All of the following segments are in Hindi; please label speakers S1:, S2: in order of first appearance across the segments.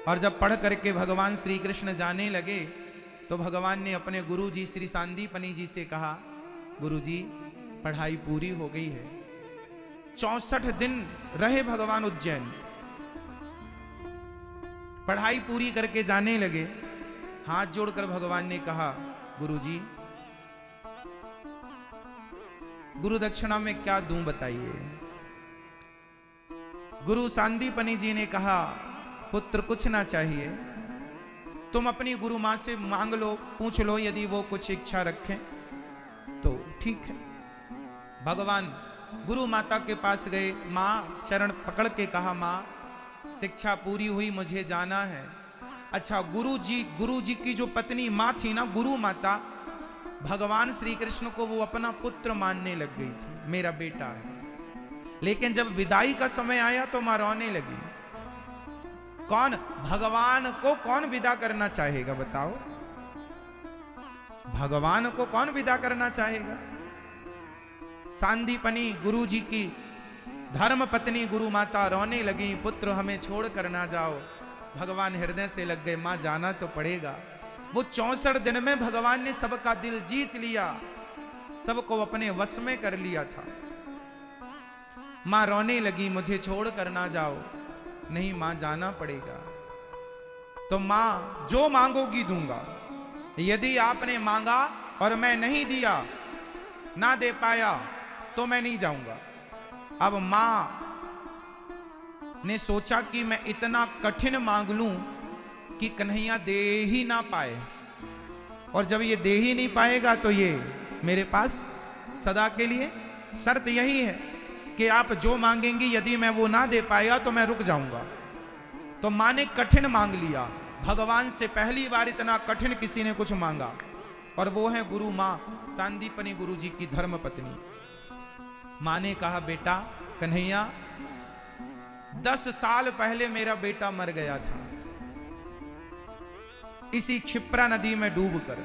S1: और जब पढ़ करके भगवान श्री कृष्ण जाने लगे तो भगवान ने अपने गुरु जी श्री सांदीपनि जी से कहा, गुरु जी पढ़ाई पूरी हो गई है। 64 दिन रहे भगवान उज्जैन, पढ़ाई पूरी करके जाने लगे। हाथ जोड़कर भगवान ने कहा, गुरु जी गुरु दक्षिणा में क्या दूं बताइए। गुरु सांदीपनि जी ने कहा, पुत्र कुछ ना चाहिए, तुम अपनी गुरु मां से मांग लो, पूछ लो, यदि वो कुछ इच्छा रखें तो ठीक है। भगवान गुरु माता के पास गए, मां चरण पकड़ के कहा, मां शिक्षा पूरी हुई, मुझे जाना है। अच्छा, गुरु जी की जो पत्नी मां थी ना, गुरु माता, भगवान श्री कृष्ण को वो अपना पुत्र मानने लग गई थी, मेरा बेटा है। लेकिन जब विदाई का समय आया तो मां रोने लगी। कौन, भगवान को कौन विदा करना चाहेगा बताओ? भगवान को कौन विदा करना चाहेगा? सांदीपनि गुरु जी की धर्म पत्नी गुरु माता रोने लगी, पुत्र हमें छोड़ कर ना जाओ। भगवान हृदय से लग गए, मां जाना तो पड़ेगा। वो 64 दिन में भगवान ने सबका दिल जीत लिया, सबको अपने वश में कर लिया था। मां रोने लगी, मुझे छोड़ कर ना जाओ। नहीं मां, जाना पड़ेगा। तो मां जो मांगोगी दूंगा, यदि आपने मांगा और मैं नहीं दिया, ना दे पाया, तो मैं नहीं जाऊंगा। अब मां ने सोचा कि मैं इतना कठिन मांग लूं कि कन्हैया दे ही ना पाए, और जब ये दे ही नहीं पाएगा तो ये मेरे पास सदा के लिए शर्त यही है कि आप जो मांगेंगी, यदि मैं वो ना दे पाया तो मैं रुक जाऊंगा। तो मां ने कठिन मांग लिया। भगवान से पहली बार इतना कठिन किसी ने कुछ मांगा, और वो है गुरु मां सांदीपनि गुरु जी की धर्म पत्नी। मां ने कहा, बेटा कन्हैया, 10 साल पहले मेरा बेटा मर गया था, इसी क्षिप्रा नदी में डूबकर।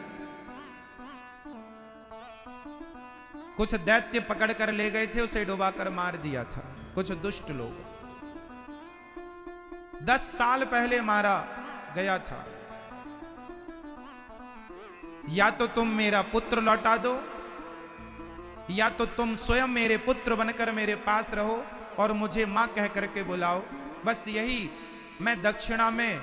S1: कुछ दैत्य पकड़ कर ले गए थे, उसे डुबाकर मार दिया था कुछ दुष्ट लोग। 10 साल पहले मारा गया था। या तो तुम मेरा पुत्र लौटा दो, या तो तुम स्वयं मेरे पुत्र बनकर मेरे पास रहो और मुझे मां कह करके बुलाओ। बस यही मैं दक्षिणा में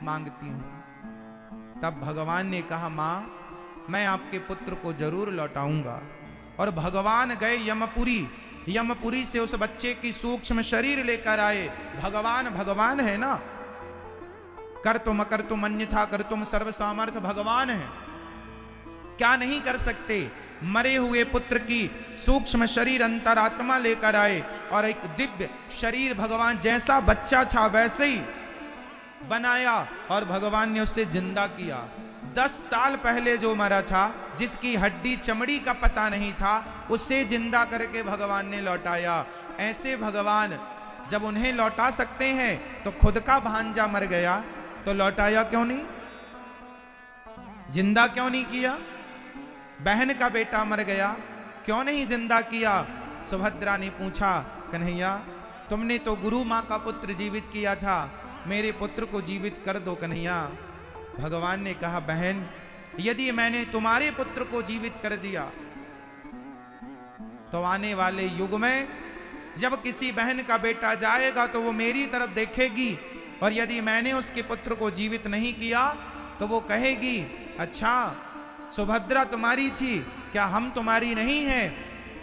S1: मांगती हूं। तब भगवान ने कहा, मां मैं आपके पुत्र को जरूर लौटाऊंगा। और भगवान गए यमपुरी, यमपुरी से उस बच्चे की सूक्ष्म शरीर लेकर आए। भगवान भगवान है ना, कर तुम अकर तुम अन्यथा कर तुम सर्व सामर्थ्य भगवान है, क्या नहीं कर सकते। मरे हुए पुत्र की सूक्ष्म शरीर अंतरात्मा लेकर आए और एक दिव्य शरीर भगवान जैसा बच्चा था वैसे ही बनाया और भगवान ने उसे जिंदा किया। 10 साल पहले जो मरा था, जिसकी हड्डी चमड़ी का पता नहीं था, उसे जिंदा करके भगवान ने लौटाया। ऐसे भगवान जब उन्हें लौटा सकते हैं तो खुद का भांजा मर गया तो लौटाया क्यों नहीं, जिंदा क्यों नहीं किया? बहन का बेटा मर गया, क्यों नहीं जिंदा किया? सुभद्रा ने पूछा, कन्हैया तुमने तो गुरु मां का पुत्र जीवित किया था, मेरे पुत्र को जीवित कर दो कन्हैया। भगवान ने कहा, बहन यदि मैंने तुम्हारे पुत्र को जीवित कर दिया तो आने वाले युग में जब किसी बहन का बेटा जाएगा तो वो मेरी तरफ देखेगी, और यदि मैंने उसके पुत्र को जीवित नहीं किया तो वो कहेगी, अच्छा सुभद्रा तुम्हारी थी, क्या हम तुम्हारी नहीं है?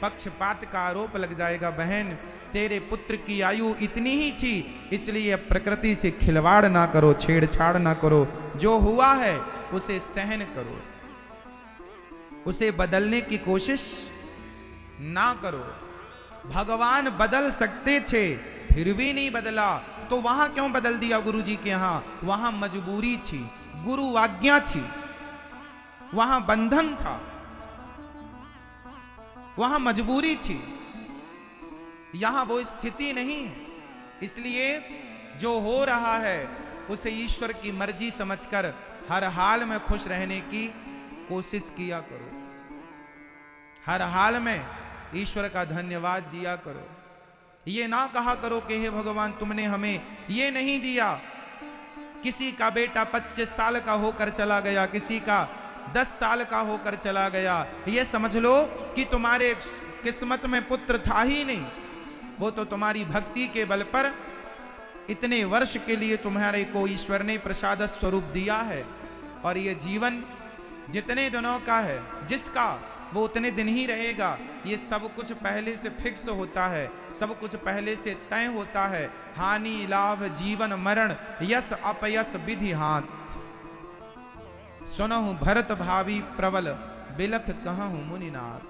S1: पक्षपात का आरोप लग जाएगा। बहन तेरे पुत्र की आयु इतनी ही थी, इसलिए प्रकृति से खिलवाड़ ना करो, छेड़छाड़ ना करो, जो हुआ है उसे सहन करो, उसे बदलने की कोशिश ना करो। भगवान बदल सकते थे फिर भी नहीं बदला, तो वहां क्यों बदल दिया गुरु जी के यहां? वहां मजबूरी थी, गुरु आज्ञा थी, वहां बंधन था, वहां मजबूरी थी, यहां वो स्थिति नहीं है। इसलिए जो हो रहा है उसे ईश्वर की मर्जी समझकर हर हाल में खुश रहने की कोशिश किया करो, हर हाल में ईश्वर का धन्यवाद दिया करो। ये ना कहा करो कि हे भगवान तुमने हमें ये नहीं दिया, किसी का बेटा 25 साल का होकर चला गया, किसी का 10 साल का होकर चला गया, ये समझ लो कि तुम्हारे किस्मत में पुत्र था ही नहीं। वो तो तुम्हारी भक्ति के बल पर इतने वर्ष के लिए तुम्हारे को ईश्वर ने प्रसाद स्वरूप दिया है। और ये जीवन जितने दिनों का है, जिसका वो उतने दिन ही रहेगा। ये सब कुछ पहले से फिक्स होता है, सब कुछ पहले से तय होता है। हानि लाभ जीवन मरण यश अपयश विधि हाथ। सुनहु भरत भावी प्रबल बिलख कहूं मुनिनाथ।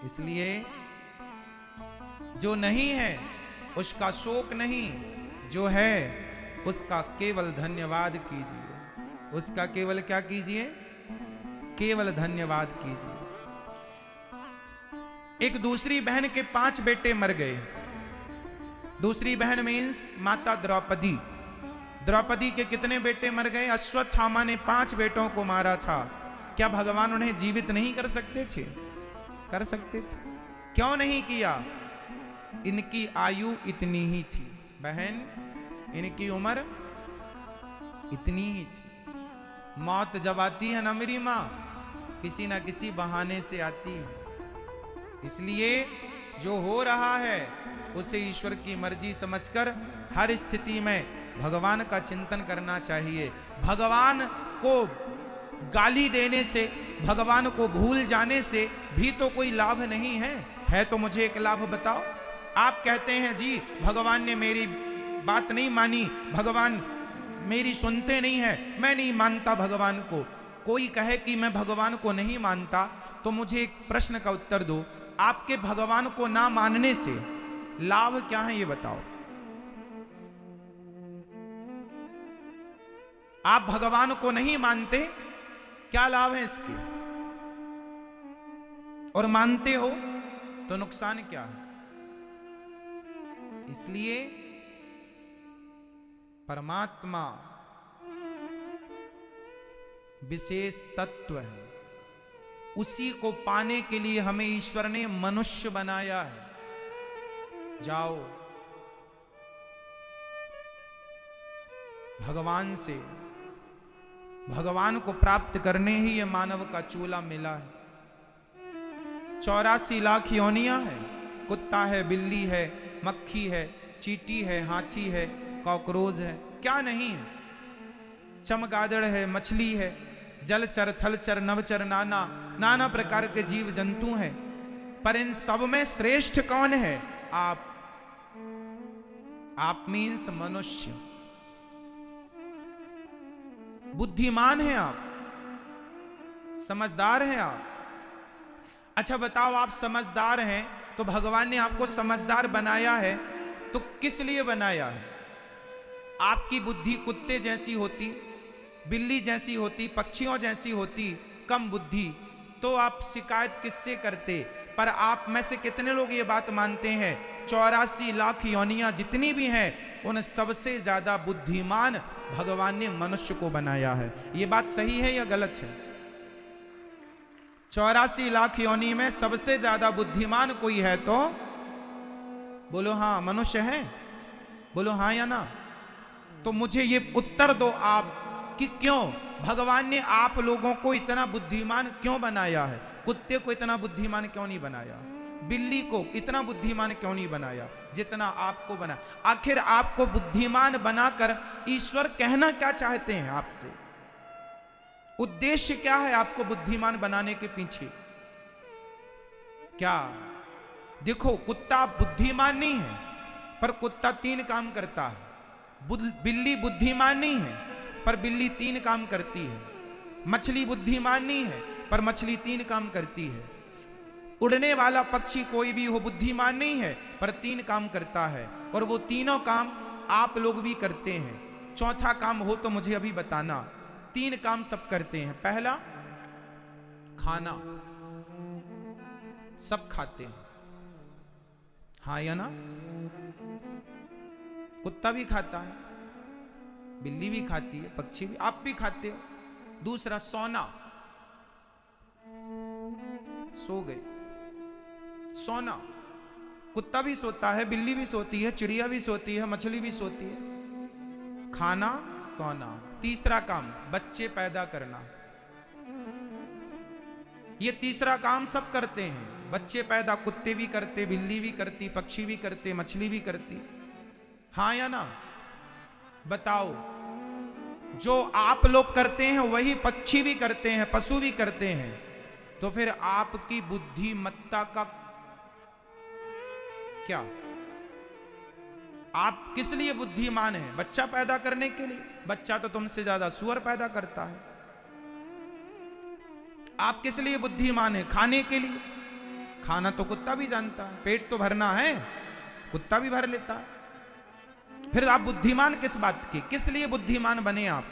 S1: इसलिए जो नहीं है उसका शोक नहीं, जो है उसका केवल धन्यवाद कीजिए। उसका केवल क्या कीजिए? केवल धन्यवाद कीजिए। एक दूसरी बहन के 5 बेटे मर गए। दूसरी बहन मीन्स माता द्रौपदी। द्रौपदी के कितने बेटे मर गए? अश्वत्थामा ने 5 बेटों को मारा था। क्या भगवान उन्हें जीवित नहीं कर सकते थे? कर सकते थे। क्यों नहीं किया? इनकी आयु इतनी ही थी बहन, इनकी उम्र इतनी ही थी। मौत जब आती है ना मेरी माँ, किसी ना किसी बहाने से आती है। इसलिए जो हो रहा है उसे ईश्वर की मर्जी समझकर हर स्थिति में भगवान का चिंतन करना चाहिए। भगवान को गाली देने से, भगवान को भूल जाने से भी तो कोई लाभ नहीं है। है तो मुझे एक लाभ बताओ। आप कहते हैं जी भगवान ने मेरी बात नहीं मानी, भगवान मेरी सुनते नहीं है, मैं नहीं मानता भगवान को। कोई कहे कि मैं भगवान को नहीं मानता, तो मुझे एक प्रश्न का उत्तर दो। आपके भगवान को ना मानने से लाभ क्या है ये बताओ। आप भगवान को नहीं मानते, क्या लाभ है इसके? और मानते हो तो नुकसान क्या है? इसलिए परमात्मा विशेष तत्व है। उसी को पाने के लिए हमें ईश्वर ने मनुष्य बनाया है। जाओ भगवान से, भगवान को प्राप्त करने ही ये मानव का चूला मिला है। 84 लाख योनियां है। कुत्ता है, बिल्ली है, मक्खी है, चींटी है, हाथी है, कॉकरोच है, क्या नहीं है। चमगादड़ है, मछली है, जलचर थलचर नवचर, नाना नाना प्रकार के जीव जंतु हैं। पर इन सब में श्रेष्ठ कौन है? आप मीन्स मनुष्य। बुद्धिमान हैं आप, समझदार हैं आप। अच्छा बताओ, आप समझदार हैं तो भगवान ने आपको समझदार बनाया है तो किस लिए बनाया है? आपकी बुद्धि कुत्ते जैसी होती, बिल्ली जैसी होती, पक्षियों जैसी होती, कम बुद्धि, तो आप शिकायत किससे करते? पर आप में से कितने लोग ये बात मानते हैं 84 लाख योनियां जितनी भी हैं उन सबसे ज्यादा बुद्धिमान भगवान ने मनुष्य को बनाया है? ये बात सही है या गलत है? 84 लाख योनि में सबसे ज्यादा बुद्धिमान कोई है तो बोलो हाँ मनुष्य है। बोलो हाँ या ना। तो मुझे ये उत्तर दो आप कि क्यों भगवान ने आप लोगों को इतना बुद्धिमान क्यों बनाया है? कुत्ते को इतना बुद्धिमान क्यों नहीं बनाया? बिल्ली को इतना बुद्धिमान क्यों नहीं बनाया जितना आपको बना? आखिर आपको बुद्धिमान बनाकर ईश्वर कहना क्या चाहते हैं आपसे? उद्देश्य क्या है आपको बुद्धिमान बनाने के पीछे? क्या? देखो कुत्ता बुद्धिमान नहीं है पर कुत्ता 3 काम करता है। बिल्ली बुद्धिमान नहीं है पर बिल्ली 3 काम करती है। मछली बुद्धिमान नहीं है पर मछली 3 काम करती है। उड़ने वाला पक्षी कोई भी हो बुद्धिमान नहीं है पर 3 काम करता है, और वो तीनों काम आप लोग भी करते हैं। चौथा काम हो तो मुझे अभी बताना। 3 काम सब करते हैं। पहला, खाना, सब खाते हैं, हाँ या ना? कुत्ता भी खाता है, बिल्ली भी खाती है, पक्षी भी, आप भी खाते हो। दूसरा, सोना, सो गए, सोना। कुत्ता भी सोता है, बिल्ली भी सोती है, चिड़िया भी सोती है, मछली भी सोती है। खाना सोना। तीसरा काम बच्चे पैदा करना। ये तीसरा काम सब करते हैं। बच्चे पैदा कुत्ते भी करते, बिल्ली भी करती, पक्षी भी करते, मछली भी करती। हाँ या ना बताओ? जो आप लोग करते हैं वही पक्षी भी करते हैं, पशु भी करते हैं। तो फिर आपकी बुद्धिमत्ता का क्या? आप किस लिए बुद्धिमान हैं? बच्चा पैदा करने के लिए? बच्चा तो तुमसे ज्यादा सुअर पैदा करता है। आप किस लिए बुद्धिमान हैं? खाने के लिए। खाना तो कुत्ता भी जानता है, पेट तो भरना है, कुत्ता भी भर लेता है। फिर आप बुद्धिमान किस बात की? किस लिए बुद्धिमान बने आप?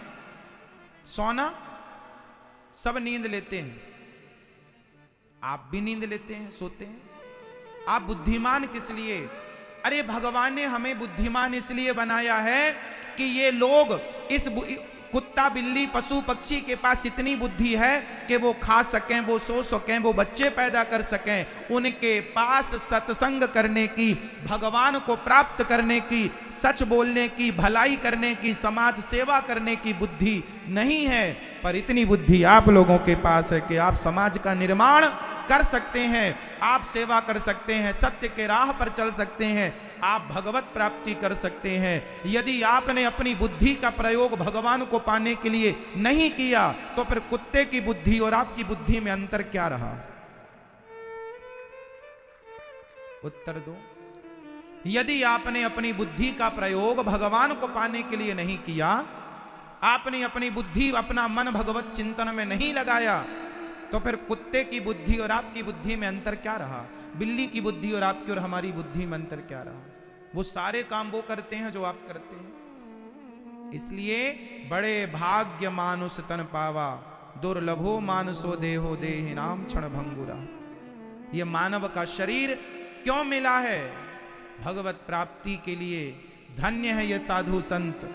S1: सोना, सब नींद लेते हैं, आप भी नींद लेते हैं, सोते हैं। आप बुद्धिमान किस लिए? अरे भगवान ने हमें बुद्धिमान इसलिए बनाया है कि ये लोग इस कुत्ता बिल्ली पशु पक्षी के पास इतनी बुद्धि है कि वो खा सकें, वो सो सकें, वो बच्चे पैदा कर सकें। उनके पास सत्संग करने की, भगवान को प्राप्त करने की, सच बोलने की, भलाई करने की, समाज सेवा करने की बुद्धि नहीं है। पर इतनी बुद्धि आप लोगों के पास है कि आप समाज का निर्माण कर सकते हैं, आप सेवा कर सकते हैं, सत्य के राह पर चल सकते हैं, आप भगवत प्राप्ति कर सकते हैं। यदि आपने अपनी बुद्धि का प्रयोग भगवान को पाने के लिए नहीं किया तो फिर कुत्ते की बुद्धि और आपकी बुद्धि में अंतर क्या रहा? उत्तर दो। यदि आपने अपनी बुद्धि का प्रयोग भगवान को पाने के लिए नहीं किया, आपने अपनी बुद्धि, अपना मन भगवत चिंतन में नहीं लगाया, तो फिर कुत्ते की बुद्धि और आपकी बुद्धि में अंतर क्या रहा? बिल्ली की बुद्धि और आपकी और हमारी बुद्धि में अंतर क्या रहा? वो सारे काम वो करते हैं जो आप करते हैं। इसलिए बड़े भाग्य मानुष तन पावा, दुर्लभो मानुषो देहो देहि नाम क्षण भंगुरा। ये मानव का शरीर क्यों मिला है? भगवत प्राप्ति के लिए। धन्य है ये साधु संत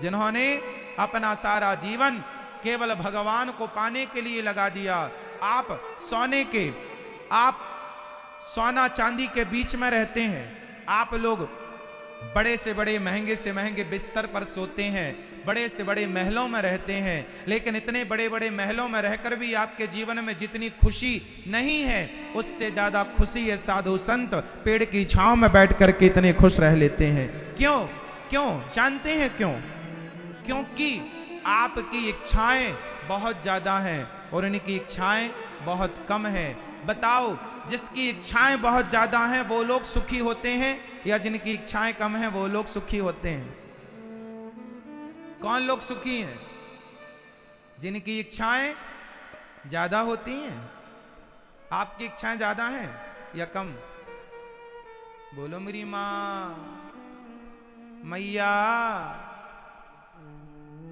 S1: जिन्होंने अपना सारा जीवन केवल भगवान को पाने के लिए लगा दिया। आप सोना चांदी के बीच में रहते हैं, आप लोग बड़े से बड़े महंगे से महंगे बिस्तर पर सोते हैं, बड़े से बड़े महलों में रहते हैं, लेकिन इतने बड़े बड़े महलों में रहकर भी आपके जीवन में जितनी खुशी नहीं है, उससे ज्यादा खुशी है साधु संत पेड़ की छांव में बैठ करके इतने खुश रह लेते हैं। क्यों? क्यों जानते हैं क्यों? क्योंकि आपकी इच्छाएं बहुत ज्यादा हैं और उनकी इच्छाएं बहुत कम हैं। बताओ, जिसकी इच्छाएं बहुत ज्यादा हैं वो लोग सुखी होते हैं या जिनकी इच्छाएं कम हैं वो लोग सुखी होते हैं? कौन लोग सुखी हैं? जिनकी इच्छाएं ज्यादा होती हैं। आपकी इच्छाएं ज्यादा हैं या कम? बोलो मेरी मां, मैया,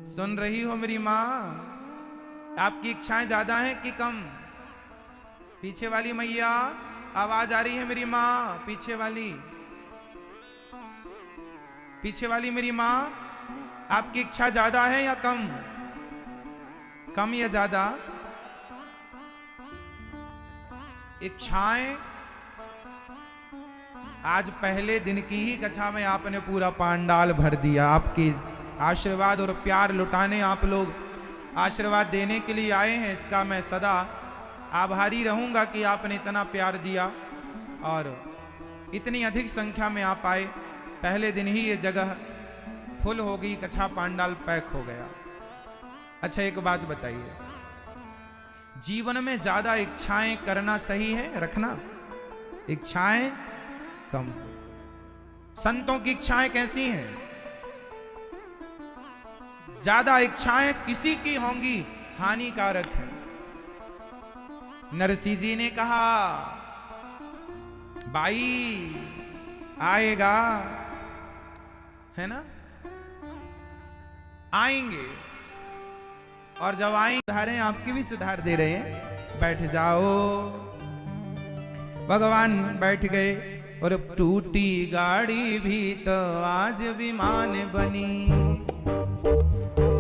S1: सुन रही हो मेरी मां? आपकी इच्छाएं ज्यादा हैं कि कम? पीछे वाली मैया, आवाज आ रही है मेरी मां? पीछे वाली मेरी मां, आपकी इच्छा ज्यादा है या कम? कम या ज्यादा? इच्छाएं आज पहले दिन की ही कथा में आपने पूरा पांडाल भर दिया। आपकी आशीर्वाद और प्यार लुटाने आप लोग आशीर्वाद देने के लिए आए हैं। इसका मैं सदा आभारी रहूंगा कि आपने इतना प्यार दिया और इतनी अधिक संख्या में आप आए। पहले दिन ही ये जगह फुल हो गई, कथा पांडाल पैक हो गया। अच्छा, एक बात बताइए, जीवन में ज्यादा इच्छाएं करना सही है? रखना इच्छाएं कम। संतों की इच्छाएं कैसी हैं? ज्यादा इच्छाएं किसी की होंगी हानिकारक है। नरसिंह जी ने कहा, भाई आएगा, है ना? आएंगे, और जब आएंगे सुधारें, आपकी भी सुधार दे रहे हैं। बैठ जाओ। भगवान बैठ गए और टूटी गाड़ी भी तो आज विमान बनी।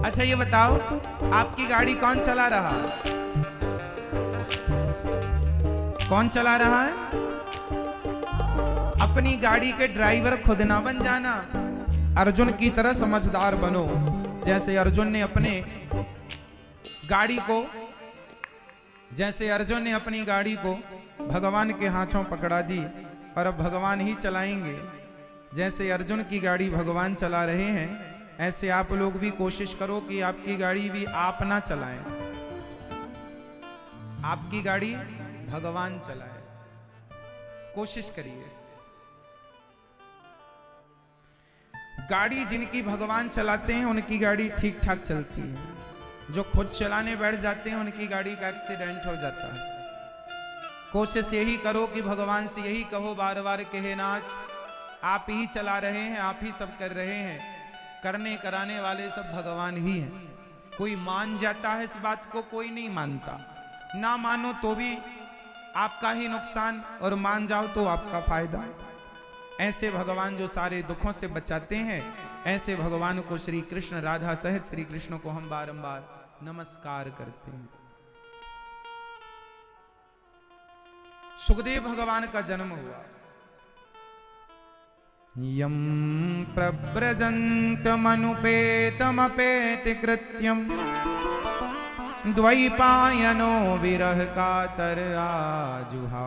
S1: अच्छा ये बताओ, आपकी गाड़ी कौन चला रहा? कौन चला रहा है? अपनी गाड़ी के ड्राइवर खुद ना बन जाना। अर्जुन की तरह समझदार बनो। जैसे अर्जुन ने अपने गाड़ी को, जैसे अर्जुन ने अपनी गाड़ी को भगवान के हाथों पकड़ा दी और अब भगवान ही चलाएंगे। जैसे अर्जुन की गाड़ी भगवान चला रहे हैं, ऐसे आप लोग भी कोशिश करो कि आपकी गाड़ी भी आप ना चलाएं, आपकी गाड़ी भगवान चलाए। कोशिश करिए। गाड़ी जिनकी भगवान चलाते हैं उनकी गाड़ी ठीक ठाक चलती है। जो खुद चलाने बैठ जाते हैं उनकी गाड़ी का एक्सीडेंट हो जाता है। कोशिश यही करो कि भगवान से यही कहो बार बार, कहे नाथ आप ही चला रहे हैं, आप ही सब कर रहे हैं, करने कराने वाले सब भगवान ही हैं। कोई मान जाता है इस बात को, कोई नहीं मानता। ना मानो तो भी आपका ही नुकसान और मान जाओ तो आपका फायदा। ऐसे भगवान जो सारे दुखों से बचाते हैं, ऐसे भगवान को श्री कृष्ण राधा सहित श्री कृष्ण को हम बारंबार नमस्कार करते हैं। सुखदेव भगवान का जन्म हुआ। यम प्रव्रजन्तमनुपेतमपेति कृत्यम द्वैपायनो विरह कातर आजुहाव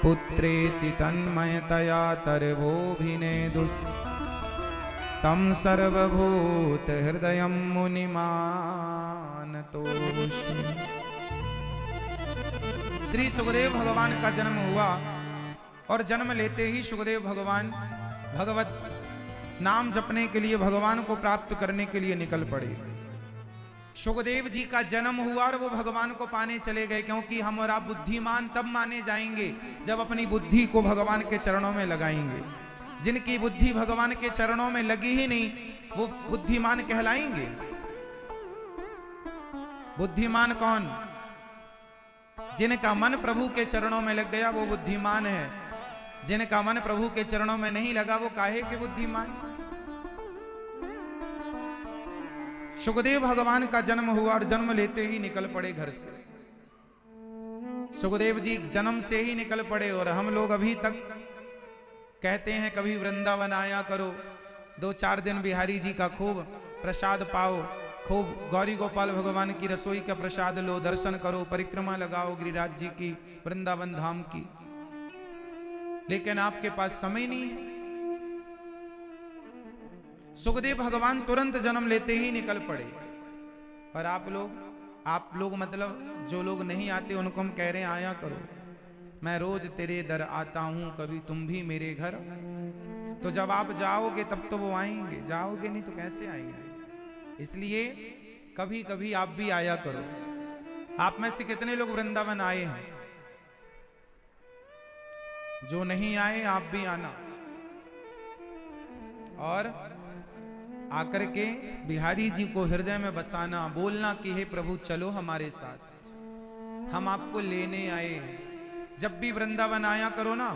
S1: पुत्रेति तन्मयतया तरवोभिनेदुस् तम सर्वभूत हृदयं मुनिमानतोऽस्मि। श्री सुखदेव भगवान का जन्म हुआ और जन्म लेते ही सुखदेव भगवान भगवत नाम जपने के लिए, भगवान को प्राप्त करने के लिए निकल पड़े। सुखदेव जी का जन्म हुआ और वो भगवान को पाने चले गए, क्योंकि हम और आप बुद्धिमान तब माने जाएंगे जब अपनी बुद्धि को भगवान के चरणों में लगाएंगे। जिनकी बुद्धि भगवान के चरणों में लगी ही नहीं, वो बुद्धिमान कहलाएंगे? बुद्धिमान कौन? जिनका मन प्रभु के चरणों में लग गया वो बुद्धिमान है। जिनका मन प्रभु के चरणों में नहीं लगा वो काहे के बुद्धिमान। सुखदेव भगवान का जन्म हुआ और जन्म लेते ही निकल पड़े घर से। सुखदेव जी जन्म से ही निकल पड़े और हम लोग अभी तक कहते हैं कभी वृंदावन आया करो, 2-4 दिन बिहारी जी का खूब प्रसाद पाओ, खूब गौरी गोपाल भगवान की रसोई का प्रसाद लो, दर्शन करो, परिक्रमा लगाओ गिरिराज जी की, वृंदावन धाम की। लेकिन आपके पास समय नहीं है। सुखदेव भगवान तुरंत जन्म लेते ही निकल पड़े और आप लोग मतलब जो लोग नहीं आते उनको हम कह रहे हैं आया करो। मैं रोज तेरे दर आता हूं, कभी तुम भी मेरे घर। तो जब आप जाओगे तब तो वो आएंगे, जाओगे नहीं तो कैसे आएंगे। इसलिए कभी कभी आप भी आया करो। आप में से कितने लोग वृंदावन आए हैं? जो नहीं आए आप भी आना और आकर के बिहारी जी को हृदय में बसाना, बोलना कि हे प्रभु चलो हमारे साथ, हम आपको लेने आए हैं। जब भी वृंदावन आया करो ना,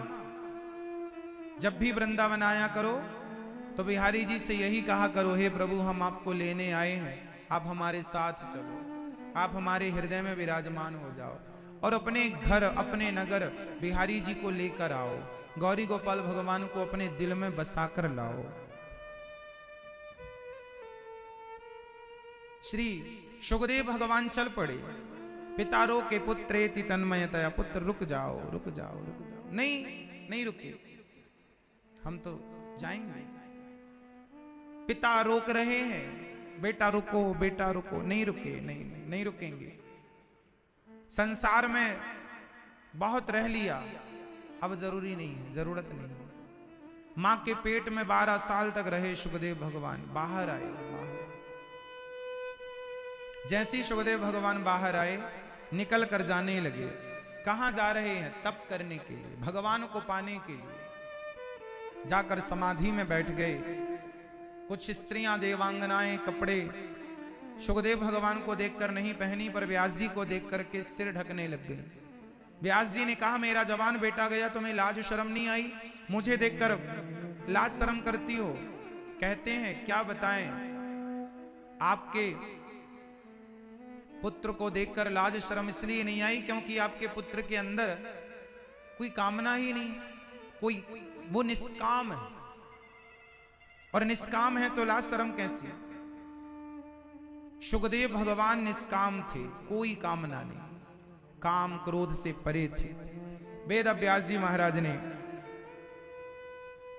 S1: जब भी वृंदावन आया करो तो बिहारी जी से यही कहा करो, हे प्रभु हम आपको लेने आए हैं, आप हमारे साथ चलो, आप हमारे हृदय में विराजमान हो जाओ और अपने घर अपने नगर बिहारी जी को लेकर आओ, गौरी गोपाल भगवान को अपने दिल में बसाकर लाओ। श्री सुखदेव भगवान चल पड़े। पितारो के पुत्रेति तन्मयतया, पुत्र रुक जाओ रुक जाओ रुक जाओ। नहीं रुके, हम तो जाएंगे। पिता रोक रहे हैं, बेटा रुको बेटा रुको। नहीं रुके, नहीं रुकेंगे। संसार में बहुत रह लिया, अब जरूरी नहीं है, जरूरत नहीं है। मां के पेट में 12 साल तक रहे सुखदेव भगवान, बाहर आए। जैसे ही सुखदेव भगवान बाहर आए निकल कर जाने लगे। कहां जा रहे हैं? तप करने के लिए, भगवान को पाने के लिए। जाकर समाधि में बैठ गए। कुछ स्त्रियां देवांगनाएं कपड़े सुखदेव भगवान को देखकर नहीं पहनी, पर व्यास जी को देख करके सिर ढकने लग गई। व्यास जी ने कहा मेरा जवान बेटा गया, तुम्हें लाज शर्म नहीं आई? मुझे देखकर लाज शर्म करती हो? कहते हैं क्या बताएं, आपके पुत्र को देखकर लाज शर्म इसलिए नहीं आई क्योंकि आपके पुत्र के अंदर कोई कामना ही नहीं, कोई वो निष्काम है, और निष्काम है तो लाज शर्म कैसी। सुखदेव भगवान निष्काम थे, कोई कामना नहीं, काम क्रोध से परे थे। वेद व्यास जी महाराज ने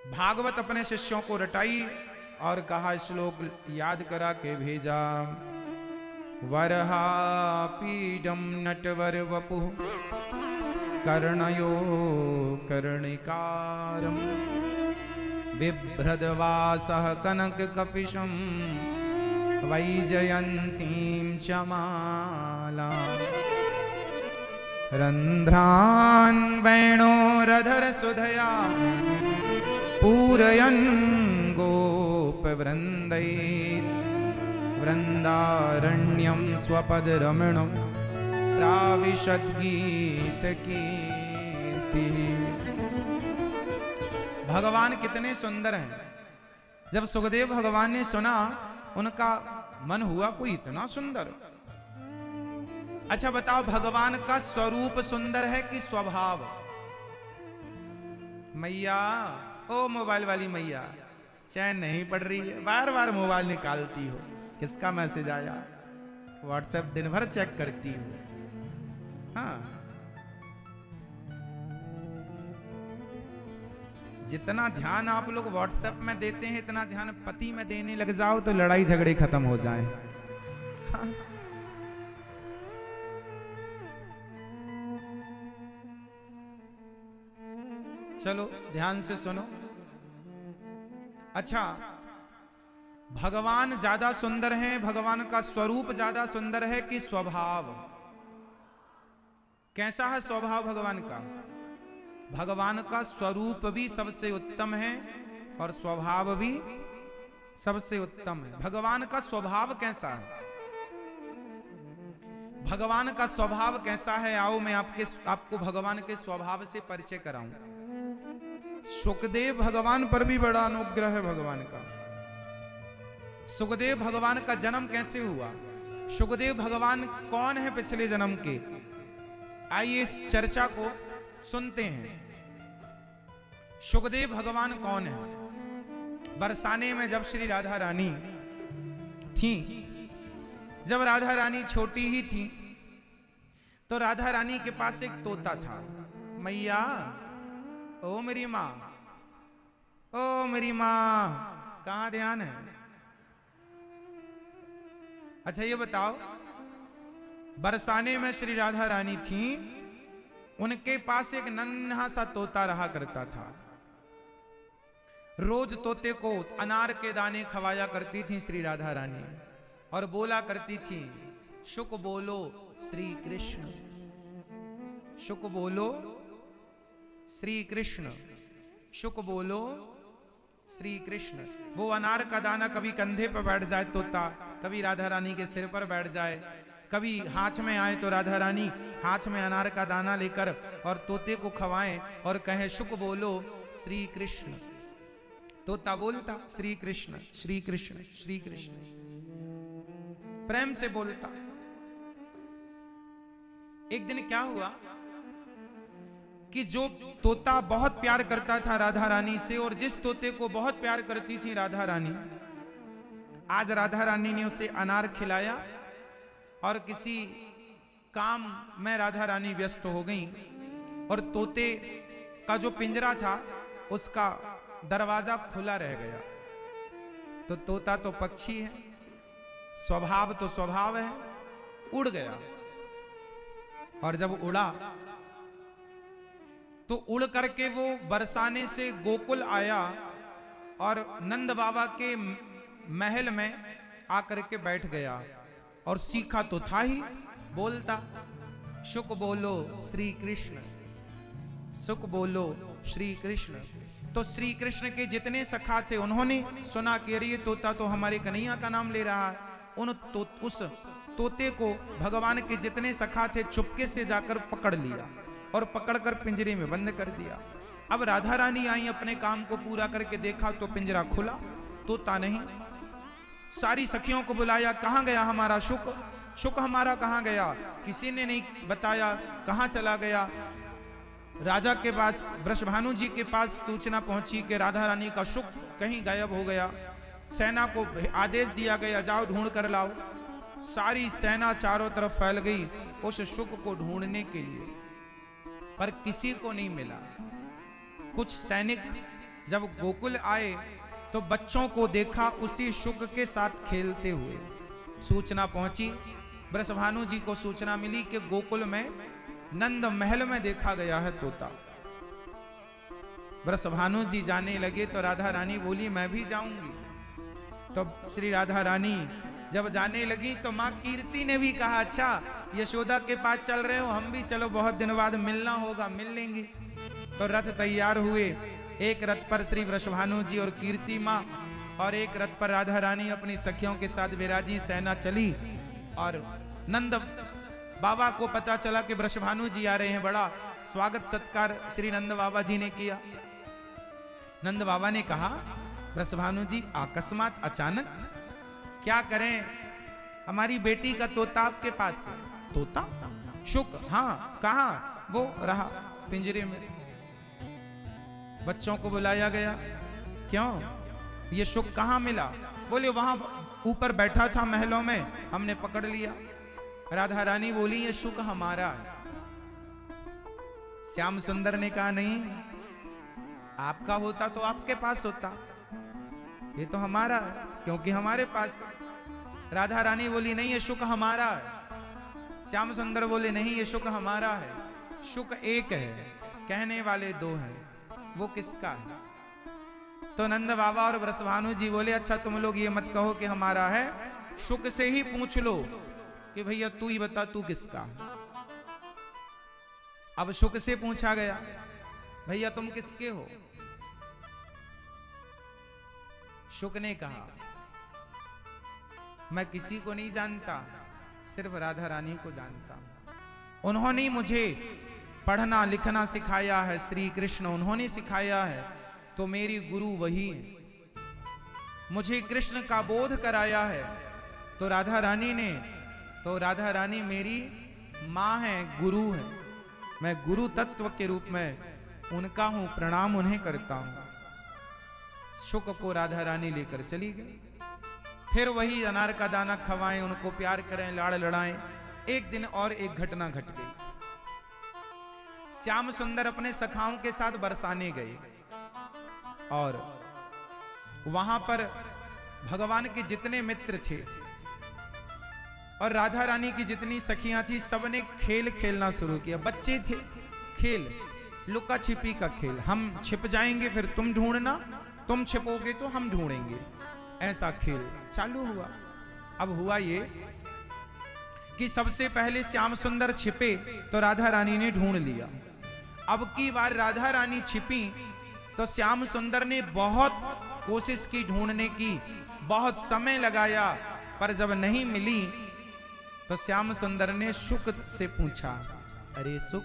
S1: भागवत अपने शिष्यों को रटाई और कहा, श्लोक याद करा के भेजा। वरहा पीडम नटवर वपु कर्णयो कर्णिकारम बिभ्रदवासः कनक कपिशम वैजयंतीं च माला रंध्रान् वेणोरधर सुधया पूरयन् गोपवृन्दै वृन्दारण्यं स्वपदरमणं प्राविशद्गीत कीर्ति। भगवान कितने सुंदर हैं। जब सुखदेव भगवान ने सुना, उनका मन हुआ कोई इतना सुंदर। अच्छा बताओ, भगवान का स्वरूप सुंदर है कि स्वभाव? मैया, ओ मोबाइल वाली मैया, चैन नहीं पड़ रही है, बार बार मोबाइल निकालती हो, किसका मैसेज आया, व्हाट्सएप दिन भर चेक करती हो। हाँ, जितना ध्यान आप लोग व्हाट्सएप में देते हैं, इतना ध्यान पति में देने लग जाओ तो लड़ाई झगड़े खत्म हो जाएं। हाँ। चलो ध्यान से सुनो। अच्छा, भगवान ज्यादा सुंदर हैं, भगवान का स्वरूप ज्यादा सुंदर है कि स्वभाव? कैसा है स्वभाव भगवान का? भगवान का स्वरूप भी सबसे उत्तम है और स्वभाव भी सबसे उत्तम है। भगवान का स्वभाव कैसा है? भगवान का स्वभाव कैसा है? आओ मैं आपको भगवान के स्वभाव से परिचय कराऊं। सुखदेव भगवान पर भी बड़ा अनुग्रह है भगवान का। सुखदेव भगवान का जन्म कैसे हुआ? सुखदेव भगवान कौन है पिछले जन्म के? आइए इस चर्चा को सुनते हैं। सुखदेव भगवान कौन है? बरसाने में जब श्री राधा रानी थी, जब राधा रानी छोटी ही थी, तो राधा रानी के पास एक तोता था। मैया, ओ मेरी माँ, ओ मेरी माँ, कहाँ ध्यान है? अच्छा ये बताओ, बरसाने में श्री राधा रानी थी, उनके पास एक नन्हा सा तोता रहा करता था। रोज तोते को अनार के दाने खवाया करती थी श्री राधा रानी, और बोला करती थी, शुक बोलो श्री कृष्ण, शुक बोलो श्री कृष्ण, शुक बोलो श्री कृष्ण। वो अनार का दाना कभी कंधे पर बैठ जाए तोता, कभी राधा रानी के सिर पर बैठ जाए, कभी हाथ में आए तो राधा रानी हाथ में अनार का दाना लेकर और तोते को खवाएं और कहे, शुक बोलो श्री कृष्ण। तोता बोलता श्री कृष्ण श्री कृष्ण श्री कृष्ण, प्रेम से बोलता। एक दिन क्या हुआ कि जो तोता बहुत प्यार करता था राधा रानी से, और जिस तोते को बहुत प्यार करती थी राधा रानी, आज राधा रानी ने उसे अनार खिलाया और किसी काम में राधा रानी व्यस्त हो गई, और तोते का जो पिंजरा था उसका दरवाजा खुला रह गया। तो तोता तो पक्षी है, स्वभाव तो स्वभाव है, उड़ गया। और जब उड़ा तो उड़ करके वो बरसाने से गोकुल आया और नंद बाबा के महल में आकर के बैठ गया, और सीखा तो था ही, बोलता शुक बोलो श्री कृष्ण, शुक बोलो श्री कृष्ण। तो श्री कृष्ण के जितने सखा थे उन्होंने सुना कि अरे ये तोता तो हमारे कन्हैया का नाम ले रहा है। उस तोते को भगवान के जितने सखा थे चुपके से जाकर पकड़ लिया और पकड़कर पिंजरे में बंद कर दिया। अब राधा रानी आई, अपने काम को पूरा करके देखा तो पिंजरा खुला, तोता नहीं। सारी सखियों को बुलाया, कहां गया हमारा शुक, शुक हमारा कहां गया? किसी ने नहीं बताया कहां चला गया। राजा के पास, वृषभानु जी के पास सूचना पहुंची कि राधा रानी का शुक कहीं गायब हो गया। सेना को आदेश दिया गया, जाओ ढूंढ कर लाओ। सारी सेना चारों तरफ फैल गई उस शुक को ढूंढने के लिए, पर किसी को नहीं मिला। कुछ सैनिक जब गोकुल आए तो बच्चों को देखा उसी शुक के साथ खेलते हुए। सूचना पहुंची, वृषभानु जी को सूचना मिली कि गोकुल में नंद महल में देखा गया है तोता। वृषभानु जी जाने लगे तो राधा रानी बोली मैं भी जाऊंगी। तो श्री राधा रानी जब जाने लगी तो मां कीर्ति ने भी कहा अच्छा यशोदा के पास चल रहे हो, हम भी चलो, बहुत दिन बाद मिलना होगा, मिल लेंगे। तो रथ तैयार हुए, एक रथ पर श्री वृषभानु जी और कीर्ति मां, और एक रथ पर राधा रानी अपनी सखियों के साथ विराजी। सेना चली और नंद बाबा को पता चला कि वृषभानु जी आ रहे हैं। बड़ा स्वागत सत्कार श्री नंद बाबा जी ने किया। नंद बाबा ने कहा वृषभानु जी अकस्मात अचानक क्या करें, हमारी बेटी का तोता आपके पास है। तोता? शुक? हाँ। कहाँ? वो रहा पिंजरे में। बच्चों को बुलाया गया, क्यों ये शुक कहाँ मिला? बोले वहां ऊपर बैठा था महलों में, हमने पकड़ लिया। राधा रानी बोली ये शुक हमारा है। श्याम सुंदर ने कहा नहीं, आपका होता तो आपके पास होता, ये तो हमारा है क्योंकि हमारे पास। राधा रानी बोली नहीं ये शुक हमारा है। श्याम सुंदर बोले नहीं ये शुक हमारा है। शुक एक है, कहने वाले दो हैं, वो किसका है? तो नंद बाबा और वृषभानु जी बोले अच्छा तुम लोग ये मत कहो कि हमारा है, शुक से ही पूछ लो कि भैया तू ही बता तू किसका है। अब शुक से पूछा गया भैया तुम किसके हो? शुक ने कहा मैं किसी को नहीं जानता, सिर्फ राधा रानी को जानता हूं। उन्होंने मुझे पढ़ना लिखना सिखाया है, श्री कृष्ण उन्होंने सिखाया है, तो मेरी गुरु वही है। मुझे कृष्ण का बोध कराया है तो राधा रानी ने, तो राधा रानी मेरी माँ है, गुरु है। मैं गुरु तत्व के रूप में उनका हूं, प्रणाम उन्हें करता हूं। शुक को राधा रानी लेकर चली गई। फिर वही अनार का दाना खवाएं, उनको प्यार करें, लाड़ लड़ाएं। एक दिन और एक घटना घट गई। श्याम सुंदर अपने सखाओं के साथ बरसाने गए और वहां पर भगवान के जितने मित्र थे और राधा रानी की जितनी सखियां थी, सबने खेल खेलना शुरू किया। बच्चे थे, खेल लुका छिपी का खेल, हम छिप जाएंगे फिर तुम ढूंढना, तुम छिपोगे तो हम ढूंढेंगे, ऐसा खेल चालू हुआ। अब हुआ ये कि सबसे पहले श्याम सुंदर छिपे तो राधा रानी ने ढूंढ लिया। अब की बार राधा रानी छिपी तो श्याम सुंदर ने बहुत कोशिश की ढूंढने की, बहुत समय लगाया, पर जब नहीं मिली तो श्याम सुंदर ने शुक से पूछा अरे शुक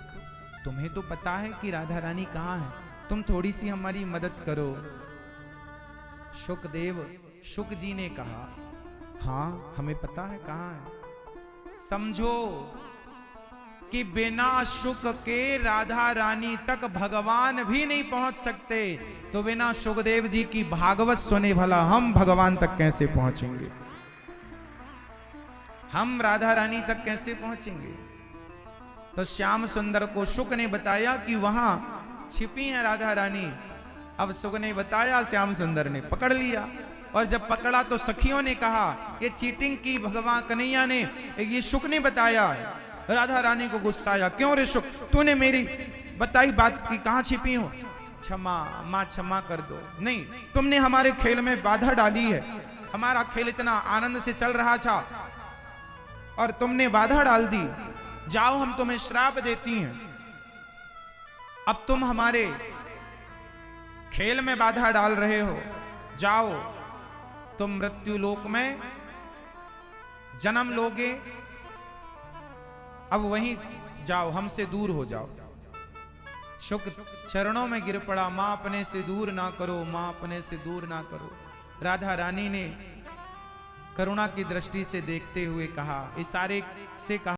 S1: तुम्हें तो पता है कि राधा रानी कहाँ है, तुम थोड़ी सी हमारी मदद करो। शुक जी ने कहा हाँ हमें पता है कहाँ है। समझो कि बिना शुक के राधा रानी तक भगवान भी नहीं पहुंच सकते, तो बिना शुकदेव जी की भागवत सुने भला हम भगवान तक कैसे पहुंचेंगे? हम राधा रानी तक कैसे पहुंचेंगे? तो श्याम सुंदर को शुक ने बताया कि वहां छिपी है राधा रानी। अब शुक ने बताया, श्याम सुंदर ने पकड़ लिया, और जब पकड़ा तो सखियों ने कहा ये चीटिंग की भगवान कन्हैया ने, ये शुक ने बताया। राधा रानी को गुस्सा आया, क्यों रे शुक, तूने मेरी बताई बात की कहां छिपी हो? क्षमा मां, क्षमा कर दो। नहीं, तुमने हमारे खेल में बाधा डाली है, हमारा खेल इतना आनंद से चल रहा था और तुमने बाधा डाल दी। जाओ हम तुम्हें श्राप देती हैं, अब तुम हमारे खेल में बाधा डाल रहे हो, जाओ तुम मृत्यु लोक में जन्म लोगे, अब वहीं जाओ, हमसे दूर हो जाओ। शुक चरणों में गिर पड़ा, मां अपने से दूर ना करो, मां अपने से दूर ना करो। राधा रानी ने करुणा की दृष्टि से देखते हुए कहा, इशारे से कहा